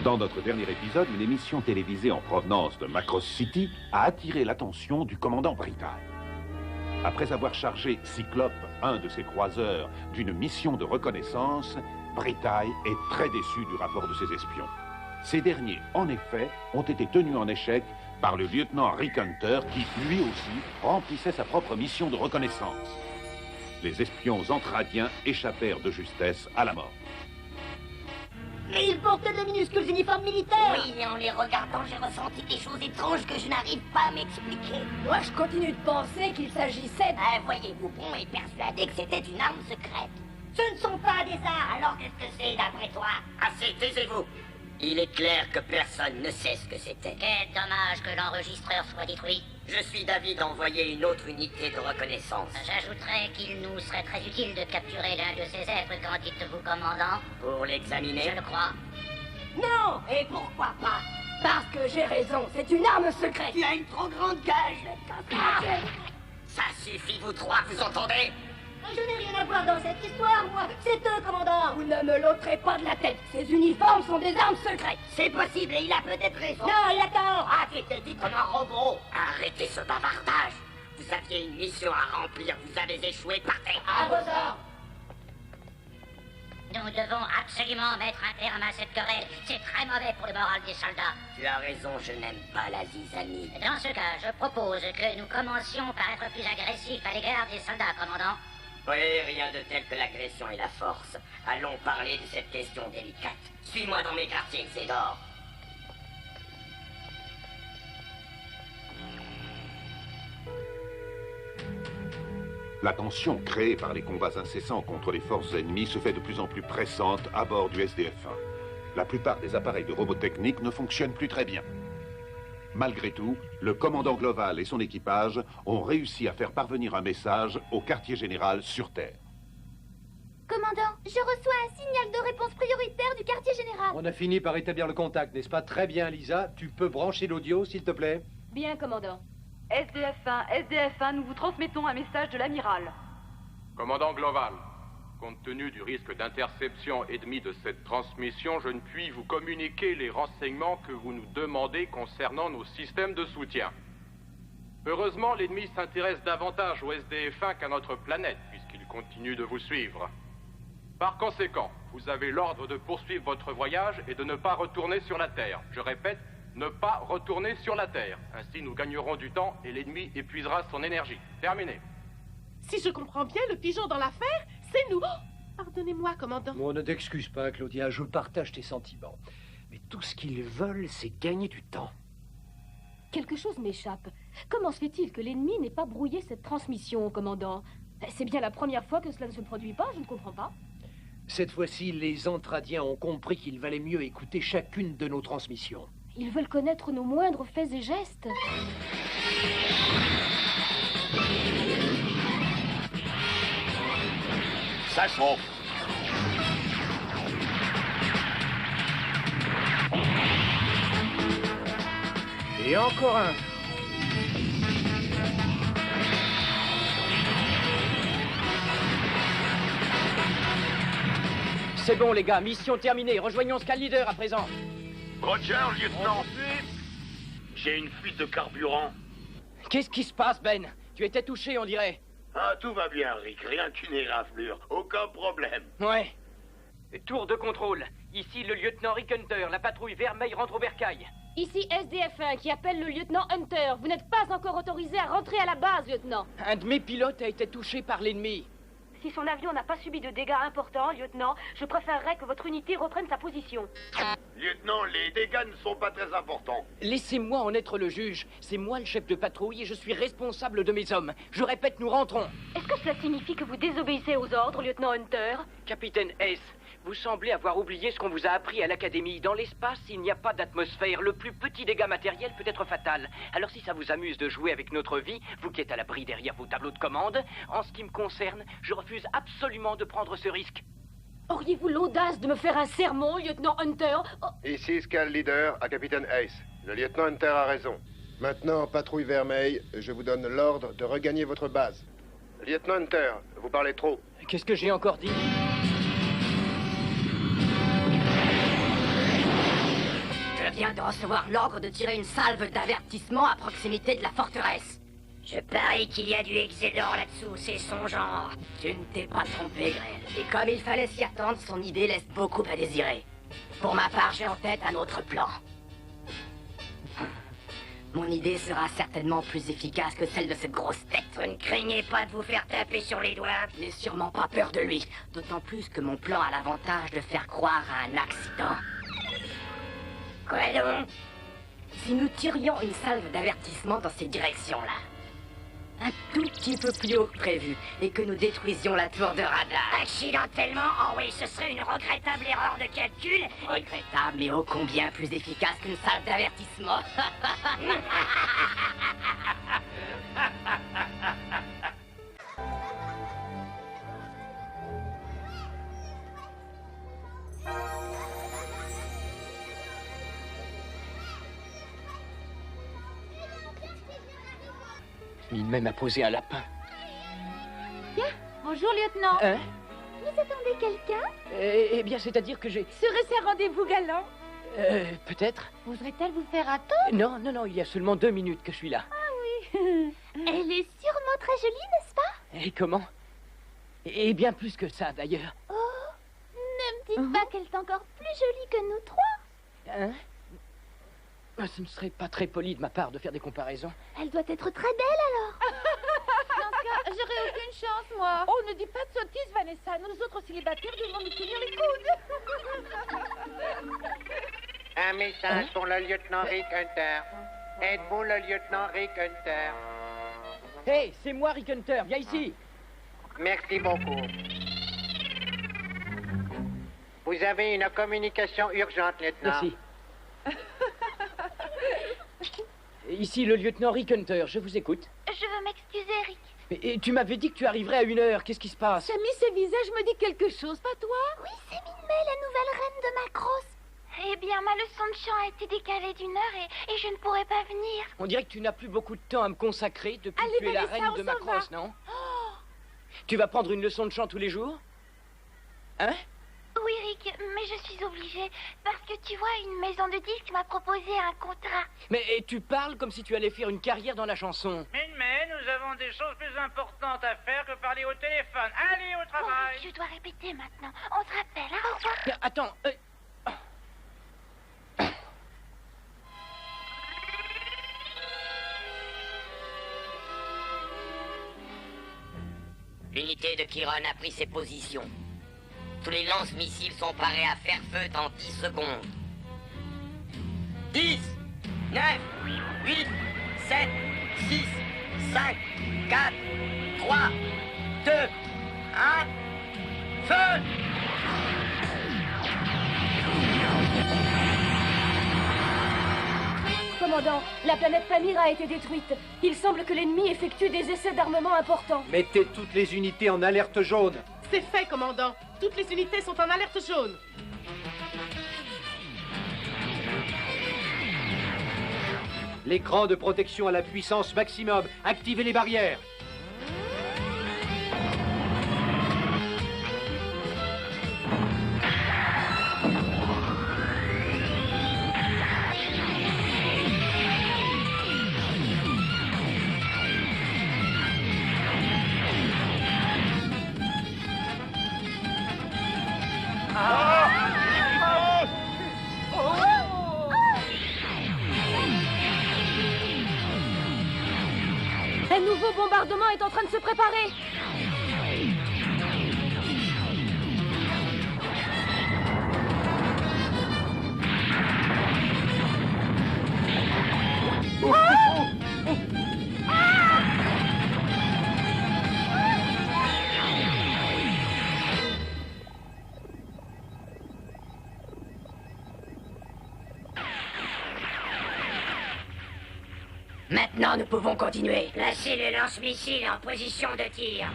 Dans notre dernier épisode, une émission télévisée en provenance de Macross City a attiré l'attention du commandant Britai. Après avoir chargé Cyclope, un de ses croiseurs, d'une mission de reconnaissance, Britai est très déçu du rapport de ses espions. Ces derniers, en effet, ont été tenus en échec par le lieutenant Rick Hunter qui, lui aussi, remplissait sa propre mission de reconnaissance. Les espions entradiens échappèrent de justesse à la mort. Mais ils portaient de minuscules uniformes militaires. Oui, mais en les regardant, j'ai ressenti des choses étranges que je n'arrive pas à m'expliquer. Moi, je continue de penser qu'il s'agissait de... Ah, voyez-vous, Bon est persuadé que c'était une arme secrète. Ce ne sont pas des armes. Alors qu'est-ce que c'est, d'après toi? Assez, taisez-vous. Il est clair que personne ne sait ce que c'était. Quel dommage que l'enregistreur soit détruit. Je suis d'avis d'envoyer une autre unité de reconnaissance. J'ajouterais qu'il nous serait très utile de capturer l'un de ces êtres, qu'en dites-vous, commandant? Pour l'examiner? Je le crois. Non. Et pourquoi pas? Parce que j'ai raison, c'est une arme secrète. Tu as une trop grande gueule. Ça suffit, vous trois, vous entendez? Je n'ai rien à voir dans cette histoire, moi. C'est eux, commandant. Vous ne me l'ôterez pas de la tête. Ces uniformes sont des armes secrètes. C'est possible et il a peut-être raison. Non, il a tort. Ah, tu t'es dit comme un robot. Arrêtez ce bavardage. Vous aviez une mission à remplir, vous avez échoué, partez. À vos ordres. Nous devons absolument mettre un terme à cette querelle. C'est très mauvais pour le moral des soldats. Tu as raison, je n'aime pas la zizanie. Dans ce cas, je propose que nous commencions par être plus agressifs à l'égard des soldats, commandant. Oui, rien de tel que l'agression et la force. Allons parler de cette question délicate. Suis-moi dans mes quartiers, Xédor. La tension créée par les combats incessants contre les forces ennemies se fait de plus en plus pressante à bord du SDF-1. La plupart des appareils de robotechnique ne fonctionnent plus très bien. Malgré tout, le commandant Global et son équipage ont réussi à faire parvenir un message au quartier général sur Terre. Commandant, je reçois un signal de réponse prioritaire du quartier général. On a fini par établir le contact, n'est-ce pas? Très bien, Lisa. Tu peux brancher l'audio, s'il te plaît? Bien, commandant. SDF-1, nous vous transmettons un message de l'amiral. Commandant Global, compte tenu du risque d'interception ennemie de cette transmission, je ne puis vous communiquer les renseignements que vous nous demandez concernant nos systèmes de soutien. Heureusement, l'ennemi s'intéresse davantage au SDF-1 qu'à notre planète, puisqu'il continue de vous suivre. Par conséquent, vous avez l'ordre de poursuivre votre voyage et de ne pas retourner sur la Terre. Je répète, ne pas retourner sur la Terre. Ainsi, nous gagnerons du temps et l'ennemi épuisera son énergie. Terminé. Si je comprends bien, le pigeon dans l'affaire, c'est nous. Oh, pardonnez-moi, commandant. Bon, ne t'excuse pas, Claudia, je partage tes sentiments. Mais tout ce qu'ils veulent, c'est gagner du temps. Quelque chose m'échappe. Comment se fait-il que l'ennemi n'ait pas brouillé cette transmission, commandant? C'est bien la première fois que cela ne se produit pas, je ne comprends pas. Cette fois-ci, les Entradiens ont compris qu'il valait mieux écouter chacune de nos transmissions. Ils veulent connaître nos moindres faits et gestes. Ça chauffe. Et encore un. C'est bon, les gars, mission terminée. Rejoignons Sky Leader à présent. Roger, lieutenant. J'ai une fuite de carburant. Qu'est-ce qui se passe, Ben? Tu étais touché, on dirait. Ah, tout va bien, Rick. Rien qu'une éraflure. Aucun problème. Ouais. Tour de contrôle. Ici le lieutenant Rick Hunter. La patrouille Vermeil rentre au bercail. Ici SDF-1 qui appelle le lieutenant Hunter. Vous n'êtes pas encore autorisé à rentrer à la base, lieutenant. Un de mes pilotes a été touché par l'ennemi. Si son avion n'a pas subi de dégâts importants, lieutenant, je préférerais que votre unité reprenne sa position. Lieutenant, les dégâts ne sont pas très importants. Laissez-moi en être le juge. C'est moi le chef de patrouille et je suis responsable de mes hommes. Je répète, nous rentrons. Est-ce que cela signifie que vous désobéissez aux ordres, lieutenant Hunter? Capitaine S, vous semblez avoir oublié ce qu'on vous a appris à l'académie. Dans l'espace, il n'y a pas d'atmosphère. Le plus petit dégât matériel peut être fatal. Alors si ça vous amuse de jouer avec notre vie, vous qui êtes à l'abri derrière vos tableaux de commande, en ce qui me concerne, je refuse absolument de prendre ce risque. Auriez-vous l'audace de me faire un sermon, lieutenant Hunter? Oh. Ici Sky Leader à Capitaine Ace. Le lieutenant Hunter a raison. Maintenant, patrouille Vermeil, je vous donne l'ordre de regagner votre base. Lieutenant Hunter, vous parlez trop. Qu'est-ce que j'ai encore dit? viens de recevoir l'ordre de tirer une salve d'avertissement à proximité de la forteresse. Je parie qu'il y a du excédent là-dessous, c'est son genre. Tu ne t'es pas trompé, Grell. Et comme il fallait s'y attendre, son idée laisse beaucoup à désirer. Pour ma part, j'ai en tête un autre plan. Mon idée sera certainement plus efficace que celle de cette grosse tête. Vous ne craignez pas de vous faire taper sur les doigts? Je n'ai sûrement pas peur de lui. D'autant plus que mon plan a l'avantage de faire croire à un accident. Quoi donc? Si nous tirions une salve d'avertissement dans ces directions-là, un tout petit peu plus haut que prévu, et que nous détruisions la tour de radar. Accidentellement? Oh oui, ce serait une regrettable erreur de calcul. Regrettable, mais ô combien plus efficace qu'une salve d'avertissement. Il même a posé un lapin. Tiens, bonjour, lieutenant. Hein? Vous attendez quelqu'un? Eh bien, c'est-à-dire que j'ai... Serait-ce un rendez-vous galant? Peut-être. Voudrait-elle vous faire attendre? Non, il y a seulement 2 minutes que je suis là. Ah oui. Elle est sûrement très jolie, n'est-ce pas? Et comment? Et bien plus que ça, d'ailleurs. Oh, ne me dites pas qu'elle est encore plus jolie que nous trois. Hein? Ce ne serait pas très poli de ma part de faire des comparaisons. Elle doit être très belle, alors. Dans ce cas, j'aurais aucune chance, moi. Oh, ne dis pas de sottises, Vanessa. Nous autres célibataires devons nous tenir les coudes. Un message pour le lieutenant Rick Hunter. Êtes-vous le lieutenant Rick Hunter? Hey, c'est moi, Rick Hunter. Viens ici. Merci beaucoup. Vous avez une communication urgente, lieutenant. Merci. Ici le lieutenant Rick Hunter, je vous écoute. Je veux m'excuser, Rick. Mais tu m'avais dit que tu arriverais à 1h, qu'est-ce qui se passe? Samy, ce visage me dit quelque chose, pas toi? Oui, c'est Minmay, la nouvelle reine de Macross. Eh bien, ma leçon de chant a été décalée d'1 heure et je ne pourrai pas venir. On dirait que tu n'as plus beaucoup de temps à me consacrer depuis que tu es la reine de Macross, non? Oh. Tu vas prendre une leçon de chant tous les jours? Hein? Oui, Rick, mais je suis obligée. Parce que tu vois, une maison de disques m'a proposé un contrat. Mais tu parles comme si tu allais faire une carrière dans la chanson. Mais nous avons des choses plus importantes à faire que parler au téléphone. Allez au travail. Oh, je dois répéter maintenant. On se rappelle, hein, au revoir. Attends. L'unité de Kiron a pris ses positions. Tous les lance-missiles sont parés à faire feu dans 10 secondes. 10, 9, 8, 7, 6, 5, 4, 3, 2, 1, feu! Commandant, la planète Pamir a été détruite. Il semble que l'ennemi effectue des essais d'armement importants. Mettez toutes les unités en alerte jaune. C'est fait, commandant. Toutes les unités sont en alerte jaune. L'écran de protection à la puissance maximum. Activez les barrières. Un nouveau bombardement est en train de se préparer. Maintenant, nous pouvons continuer. Placez le lance-missile en position de tir.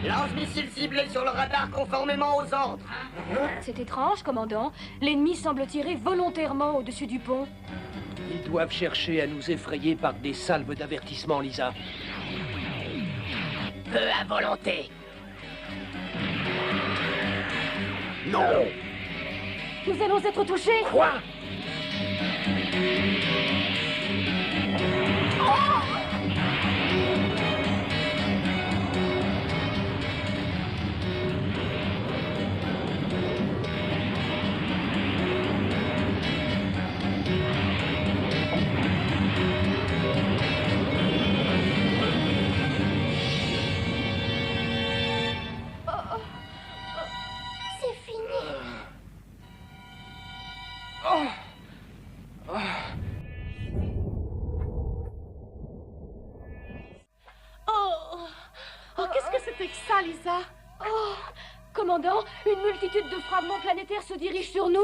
Lance-missile ciblé sur le radar conformément aux ordres. C'est étrange, commandant. L'ennemi semble tirer volontairement au-dessus du pont. Ils doivent chercher à nous effrayer par des salves d'avertissement, Lisa. Peu à volonté. Non! Nous allons être touchés. Quoi? Lisa? Oh, commandant, une multitude de fragments planétaires se dirigent sur nous.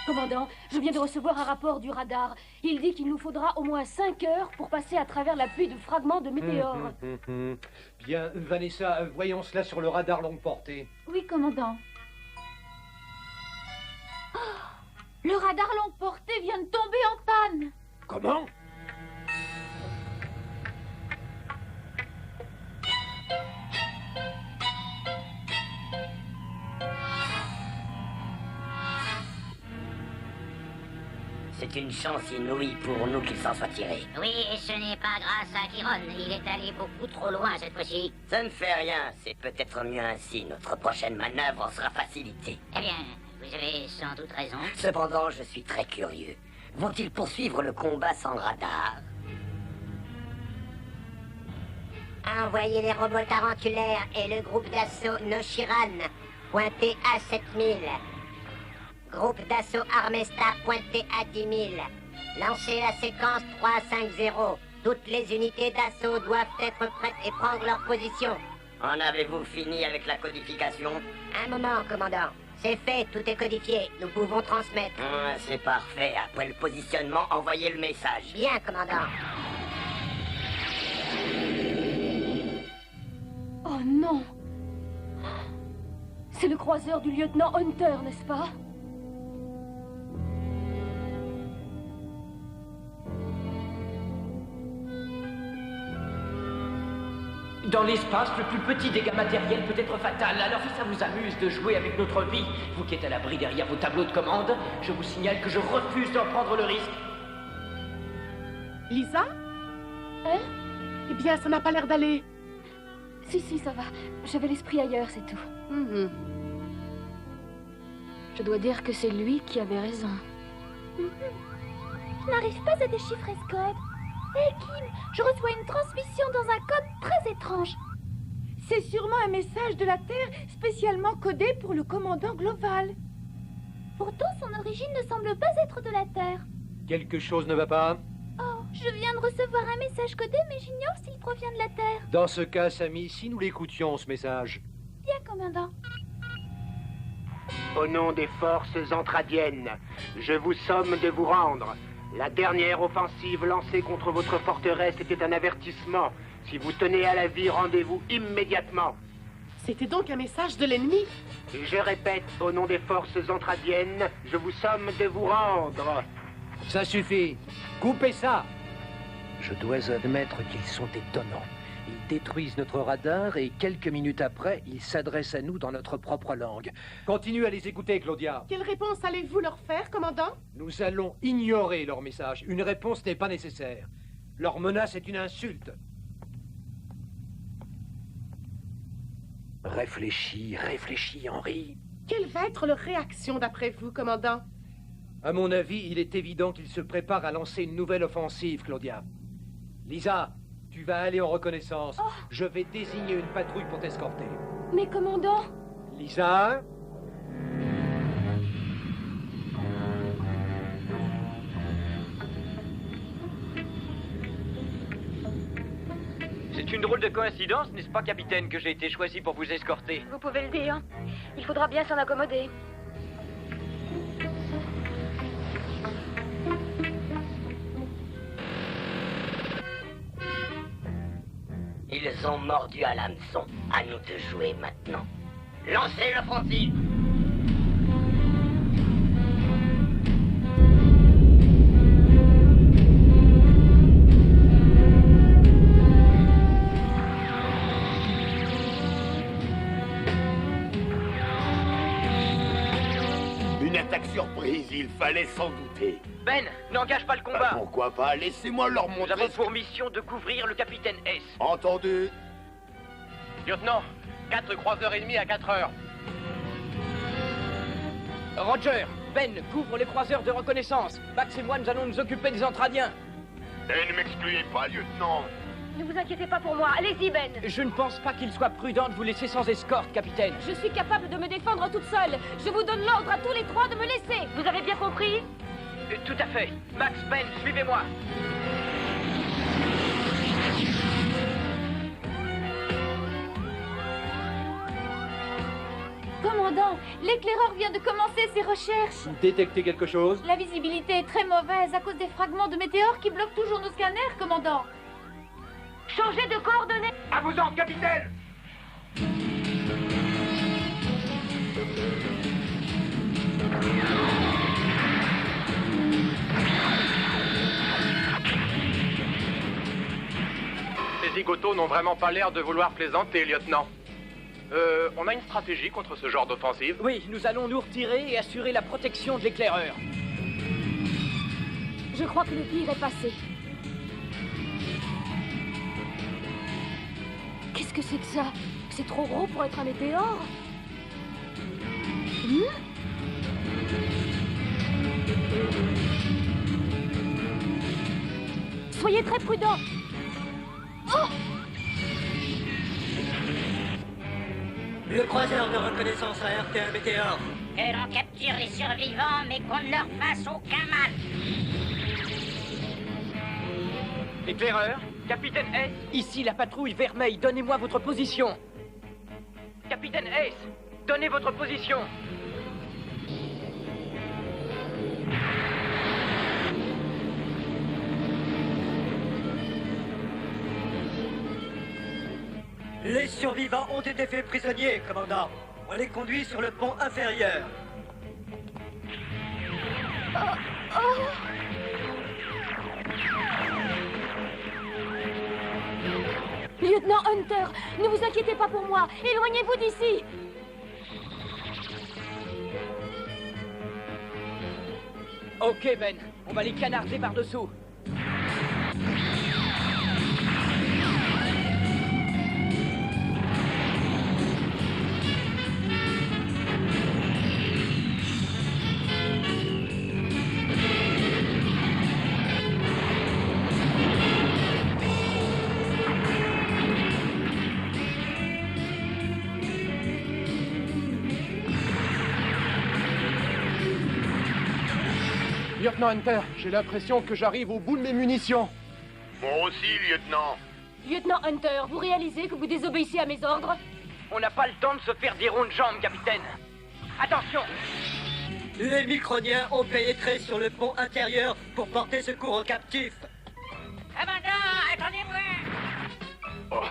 Commandant, je viens de recevoir un rapport du radar. Il dit qu'il nous faudra au moins 5 heures pour passer à travers la pluie de fragments de météores. Bien, Vanessa, voyons cela sur le radar longue portée. Oui, commandant. Oh, le radar longue portée vient de tomber en panne. Comment? C'est une chance inouïe pour nous qu'il s'en soit tiré. Oui, et ce n'est pas grâce à Chiron. Il est allé beaucoup trop loin cette fois-ci. Ça ne fait rien. C'est peut-être mieux ainsi. Notre prochaine manœuvre en sera facilitée. Eh bien, vous avez sans doute raison. Cependant, je suis très curieux. Vont-ils poursuivre le combat sans radar? Envoyez les robots tarentulaires et le groupe d'assaut Noshiran, pointé à 7000. Groupe d'assaut Armesta pointé à 10 000. Lancez la séquence 350. Toutes les unités d'assaut doivent être prêtes et prendre leur position. En avez-vous fini avec la codification? Un moment, commandant. C'est fait, tout est codifié. Nous pouvons transmettre. C'est parfait. Après le positionnement, envoyez le message. Bien, commandant. Oh non! C'est le croiseur du lieutenant Hunter, n'est-ce pas? Dans l'espace, le plus petit dégât matériel peut être fatal. Alors si ça vous amuse de jouer avec notre vie, vous qui êtes à l'abri derrière vos tableaux de commande, je vous signale que je refuse d'en prendre le risque. Lisa? Hein? Eh bien, ça n'a pas l'air d'aller. Si, ça va. J'avais l'esprit ailleurs, c'est tout. Je dois dire que c'est lui qui avait raison. Je n'arrive pas à déchiffrer ce code. Hé, Kim, je reçois une transmission dans un code très étrange. C'est sûrement un message de la Terre spécialement codé pour le commandant global. Pourtant, son origine ne semble pas être de la Terre. Quelque chose ne va pas? Oh, je viens de recevoir un message codé, mais j'ignore s'il provient de la Terre. Dans ce cas, Sammy, si nous l'écoutions, ce message. Bien, commandant. Au nom des forces entradiennes, je vous somme de vous rendre. La dernière offensive lancée contre votre forteresse était un avertissement. Si vous tenez à la vie, rendez-vous immédiatement. C'était donc un message de l'ennemi? Je répète, au nom des forces entradiennes, je vous somme de vous rendre. Ça suffit. Coupez ça. Je dois admettre qu'ils sont étonnants. Ils détruisent notre radar et quelques minutes après, ils s'adressent à nous dans notre propre langue. Continue à les écouter, Claudia. Quelle réponse allez-vous leur faire, commandant? Nous allons ignorer leur message. Une réponse n'est pas nécessaire. Leur menace est une insulte. Réfléchis, Henri. Quelle va être leur réaction d'après vous, commandant? À mon avis, il est évident qu'ils se préparent à lancer une nouvelle offensive, Claudia. Lisa, tu vas aller en reconnaissance. Oh. Je vais désigner une patrouille pour t'escorter. Mais commandant... Lisa? C'est une drôle de coïncidence, n'est-ce pas, capitaine, que j'ai été choisi pour vous escorter? Vous pouvez le dire. Il faudra bien s'en accommoder. Ils ont mordu à l'hameçon. À nous de jouer maintenant. Lancez l'offensive! Une attaque surprise, il fallait s'en douter. Ben, n'engage pas le combat. Pourquoi pas? Laissez-moi leur Nous montrer. avons pour mission de couvrir le capitaine S. Entendu. Lieutenant, 4 croiseurs ennemis à 4 heures. Roger, Ben, couvre les croiseurs de reconnaissance. Max et moi, nous allons nous occuper des Entradiens. Et ne m'excluez pas, lieutenant. Ne vous inquiétez pas pour moi. Allez-y, Ben. Je ne pense pas qu'il soit prudent de vous laisser sans escorte, capitaine. Je suis capable de me défendre toute seule. Je vous donne l'ordre à tous les trois de me laisser. Vous avez bien compris? Tout à fait. Max, Ben, suivez-moi. Commandant, l'éclaireur vient de commencer ses recherches. Détectez quelque chose? La visibilité est très mauvaise à cause des fragments de météores qui bloquent toujours nos scanners, commandant. Changez de coordonnées. À vos ordres, capitaine. Les zigotos n'ont vraiment pas l'air de vouloir plaisanter, lieutenant. On a une stratégie contre ce genre d'offensive? Oui, nous allons nous retirer et assurer la protection de l'éclaireur. Je crois que le pire est passé. Qu'est-ce que c'est que ça? C'est trop gros pour être un météore. Soyez très prudents. Oh! Le croiseur de reconnaissance a heurté un météore. Que l'on capture les survivants, mais qu'on ne leur fasse aucun mal. Éclaireur, capitaine S, ici la patrouille Vermeil, donnez-moi votre position. Capitaine S, donnez votre position. Les survivants ont été faits prisonniers, commandant. On les conduit sur le pont inférieur. Lieutenant Hunter, ne vous inquiétez pas pour moi. Éloignez-vous d'ici. Ok, Ben, on va les canarder par-dessous. Lieutenant Hunter, j'ai l'impression que j'arrive au bout de mes munitions. Moi aussi, lieutenant. Lieutenant Hunter, vous réalisez que vous désobéissez à mes ordres? On n'a pas le temps de se faire des ronds de jambes, capitaine. Attention! Les Microniens ont pénétré sur le pont intérieur pour porter secours aux captifs. Commandant, attendez-moi! Oh,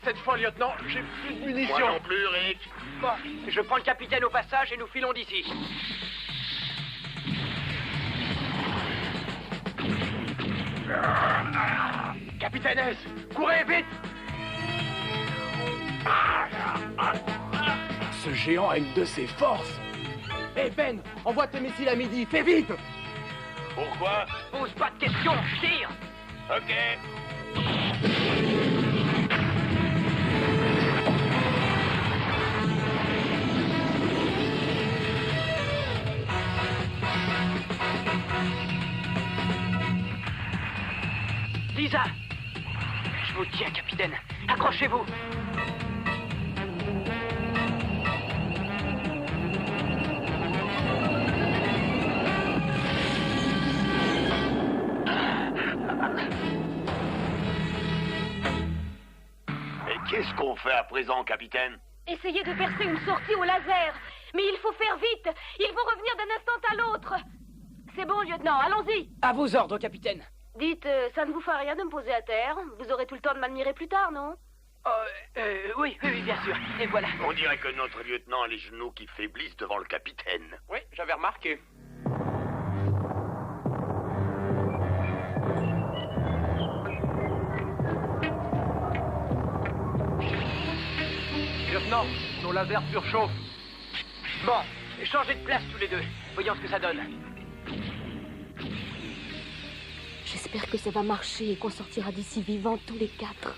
cette fois, lieutenant, j'ai plus de munitions. Moi non plus, Rick. Bon, je prends le capitaine au passage et nous filons d'ici. Capitaine S, courez vite! Ce géant a une de ses forces. Hé Ben, envoie tes missiles à midi, fais vite! Pourquoi? Pose pas de questions, tire! Ok. Lisa! Je vous tiens, capitaine. Accrochez-vous. Et qu'est-ce qu'on fait à présent, capitaine? Essayez de percer une sortie au laser. Mais il faut faire vite. Il faut revenir d'un instant à l'autre. C'est bon, lieutenant, allons-y. À vos ordres, capitaine. Dites, ça ne vous fait rien de me poser à terre? Vous aurez tout le temps de m'admirer plus tard, non? Oui, bien sûr. Et voilà. On dirait que notre lieutenant a les genoux qui faiblissent devant le capitaine. Oui, j'avais remarqué. Lieutenant, nos lasers surchauffent. Bon, changez de place tous les deux. Voyons ce que ça donne. J'espère que ça va marcher et qu'on sortira d'ici vivants tous les quatre.